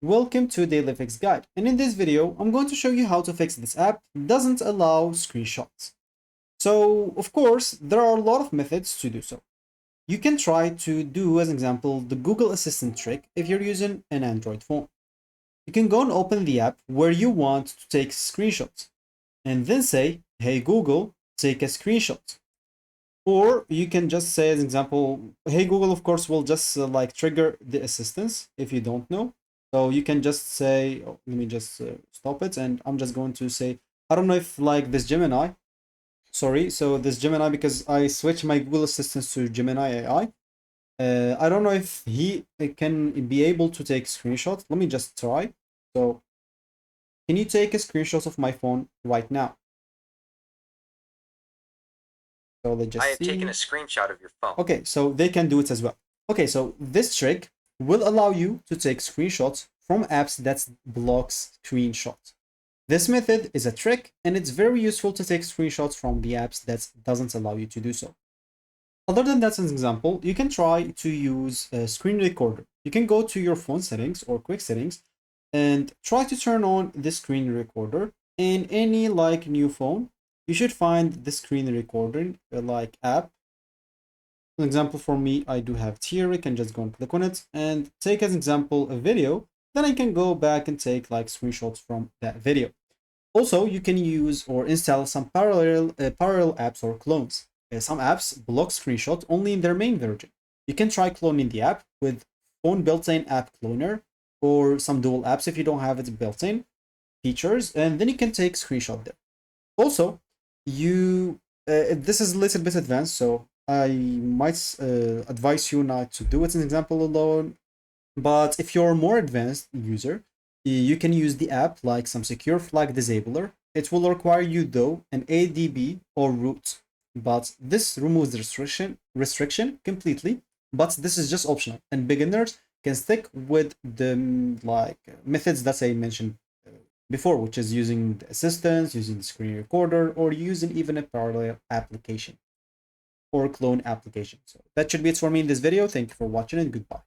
Welcome to Daily Fix Guide, and in this video I'm going to show you how to fix this app that doesn't allow screenshots. So of course there are a lot of methods to do so. You can try to do, as an example, the Google Assistant trick if you're using an Android phone. You can go and open the app where you want to take screenshots and then say, hey Google, take a screenshot. Or you can just say, as an example, hey Google, of course, will just like trigger the assistance if you don't know. So you can just say, oh, let me just stop it. And I'm just going to say, I don't know if like this Gemini, sorry. So this Gemini, because I switched my Google Assistant to Gemini AI. I don't know if he can be able to take screenshots. Let me just try. So can you take a screenshot of my phone right now? So let's just I have see. taken a screenshot of your phone. Okay, so they can do it as well. Okay, so this trick will allow you to take screenshots from apps that blocks screenshots. This method is a trick and it's very useful to take screenshots from the apps that doesn't allow you to do so. Other than that, as an example, you can try to use a screen recorder. You can go to your phone settings or quick settings and try to turn on the screen recorder in any like new phone. You should find the screen recording like app. For example, for me, I do have here. I can just go and click on it and take as example a video. Then I can go back and take like screenshots from that video. Also, you can use or install some parallel apps or clones. Some apps block screenshot only in their main version. You can try cloning the app with phone built-in app cloner or some dual apps if you don't have it built-in features, and then you can take screenshot there. Also, this is a little bit advanced, so I might advise you not to do it as an example alone. But if you're a more advanced user, you can use the app like some secure flag disabler. It will require you though an ADB or root, but this removes the restriction completely. But this is just optional, and beginners can stick with the like methods that I mentioned before, which is using the assistance, using the screen recorder, or using even a parallel application or clone application. So that should be it for me in this video. Thank you for watching and goodbye.